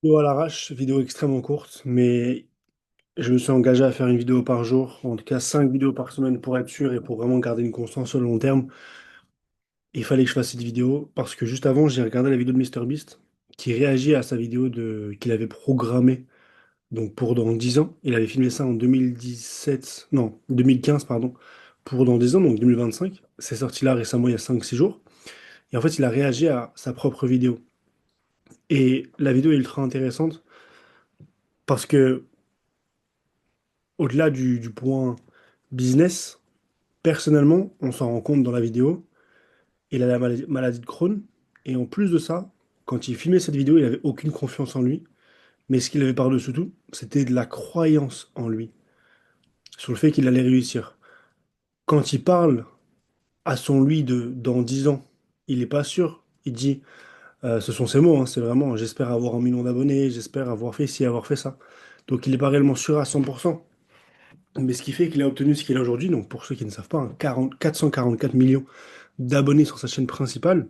Vidéo à l'arrache, vidéo extrêmement courte, mais je me suis engagé à faire une vidéo par jour, en tout cas 5 vidéos par semaine pour être sûr et pour vraiment garder une constance sur le long terme. Il fallait que je fasse cette vidéo parce que juste avant, j'ai regardé la vidéo de MrBeast qui réagit à sa vidéo qu'il avait programmée donc pour dans 10 ans. Il avait filmé ça en 2017, non, 2015, pardon, pour dans 10 ans, donc 2025. C'est sorti là récemment, il y a 5 6 jours. Et en fait, il a réagi à sa propre vidéo. Et la vidéo est ultra intéressante parce que au-delà du point business, personnellement, on s'en rend compte dans la vidéo, il a la maladie de Crohn, et en plus de ça, quand il filmait cette vidéo, il avait aucune confiance en lui, mais ce qu'il avait par-dessus tout, c'était de la croyance en lui, sur le fait qu'il allait réussir. Quand il parle à son lui de dans 10 ans, il n'est pas sûr, il dit, ce sont ses mots, hein, c'est vraiment, j'espère avoir 1 million d'abonnés, j'espère avoir fait ci, avoir fait ça. Donc il n'est pas réellement sûr à 100%. Mais ce qui fait qu'il a obtenu ce qu'il a aujourd'hui, donc pour ceux qui ne savent pas, 444 millions d'abonnés sur sa chaîne principale,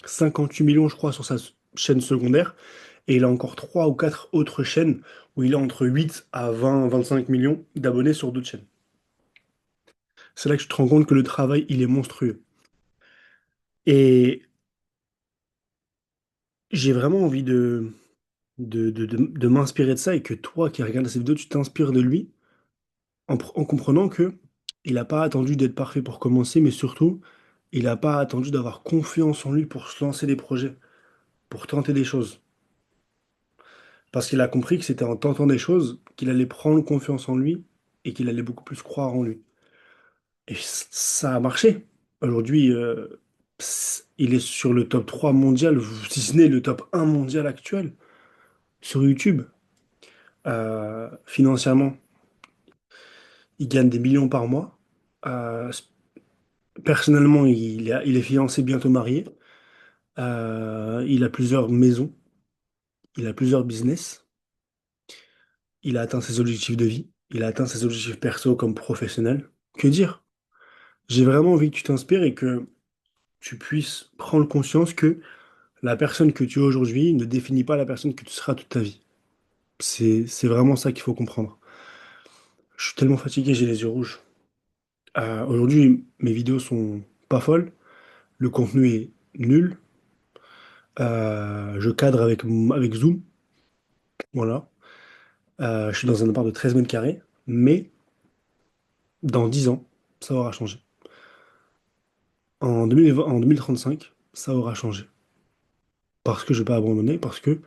58 millions je crois sur sa chaîne secondaire, et il a encore 3 ou 4 autres chaînes où il a entre 8 à 20, 25 millions d'abonnés sur d'autres chaînes. C'est là que tu te rends compte que le travail, il est monstrueux. Et j'ai vraiment envie de m'inspirer de ça et que toi qui regardes cette vidéo, tu t'inspires de lui en comprenant que il n'a pas attendu d'être parfait pour commencer, mais surtout, il n'a pas attendu d'avoir confiance en lui pour se lancer des projets, pour tenter des choses. Parce qu'il a compris que c'était en tentant des choses qu'il allait prendre confiance en lui et qu'il allait beaucoup plus croire en lui. Et ça a marché. Aujourd'hui, il est sur le top 3 mondial, si ce n'est le top 1 mondial actuel, sur YouTube. Financièrement, il gagne des millions par mois. Euh, Personnellement, il est fiancé, bientôt marié. Il a plusieurs maisons, il a plusieurs business. Il a atteint ses objectifs de vie. Il a atteint ses objectifs perso comme professionnel. Que dire? J'ai vraiment envie que tu t'inspires et que tu puisses prendre conscience que la personne que tu es aujourd'hui ne définit pas la personne que tu seras toute ta vie. C'est vraiment ça qu'il faut comprendre. Je suis tellement fatigué, j'ai les yeux rouges. Aujourd'hui, mes vidéos sont pas folles. Le contenu est nul. Je cadre avec Zoom. Voilà. Je suis dans un appart de 13 mètres carrés. Mais dans 10 ans, ça aura changé. En 2020, en 2035, ça aura changé. Parce que je ne vais pas abandonner, parce que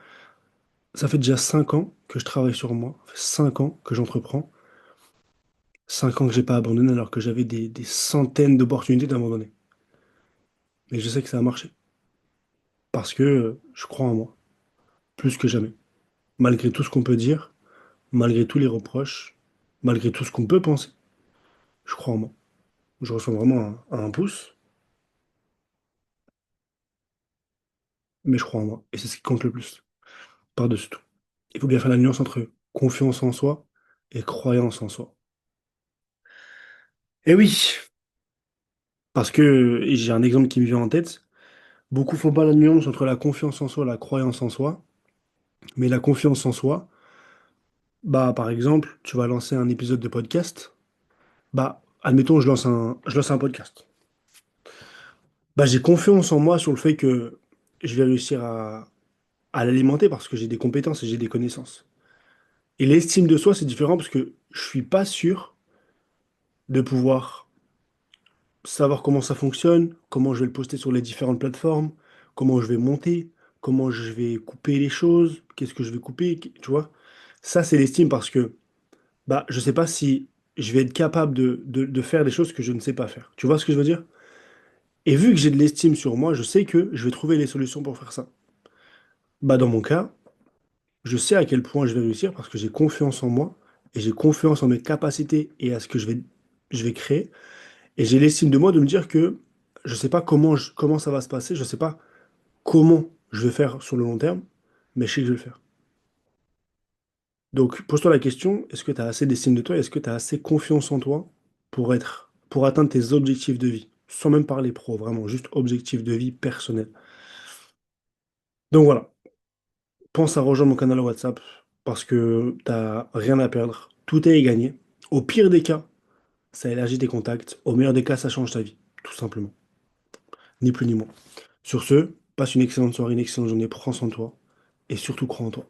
ça fait déjà 5 ans que je travaille sur moi, ça fait 5 ans que j'entreprends, 5 ans que j'ai pas abandonné alors que j'avais des centaines d'opportunités d'abandonner. Mais je sais que ça a marché, parce que je crois en moi, plus que jamais. Malgré tout ce qu'on peut dire, malgré tous les reproches, malgré tout ce qu'on peut penser, je crois en moi. Je ressens vraiment un pouce, mais je crois en moi. Et c'est ce qui compte le plus, par-dessus tout. Il faut bien faire la nuance entre confiance en soi et croyance en soi. Et oui, parce que et j'ai un exemple qui me vient en tête. Beaucoup font pas la nuance entre la confiance en soi et la croyance en soi. Mais la confiance en soi, bah par exemple, tu vas lancer un épisode de podcast. Bah, admettons, je lance un podcast. Bah, j'ai confiance en moi sur le fait que je vais réussir à l'alimenter parce que j'ai des compétences et j'ai des connaissances. Et l'estime de soi, c'est différent parce que je suis pas sûr de pouvoir savoir comment ça fonctionne, comment je vais le poster sur les différentes plateformes, comment je vais monter, comment je vais couper les choses, qu'est-ce que je vais couper, tu vois. Ça, c'est l'estime parce que bah, je sais pas si je vais être capable de faire des choses que je ne sais pas faire. Tu vois ce que je veux dire? Et vu que j'ai de l'estime sur moi, je sais que je vais trouver les solutions pour faire ça. Bah, dans mon cas, je sais à quel point je vais réussir parce que j'ai confiance en moi et j'ai confiance en mes capacités et à ce que je vais créer. Et j'ai l'estime de moi de me dire que je sais pas comment ça va se passer, je sais pas comment je vais faire sur le long terme, mais je sais que je vais le faire. Donc, pose-toi la question, est-ce que tu as assez d'estime de toi? Est-ce que tu as assez confiance en toi pour atteindre tes objectifs de vie? Sans même parler pro, vraiment, juste objectifs de vie personnels. Donc voilà. pense à rejoindre mon canal WhatsApp parce que t'as rien à perdre. Tout est gagné. Au pire des cas, ça élargit tes contacts. Au meilleur des cas, ça change ta vie. Tout simplement. Ni plus ni moins. Sur ce, passe une excellente soirée, une excellente journée. Prends soin de toi. Et surtout, crois en toi.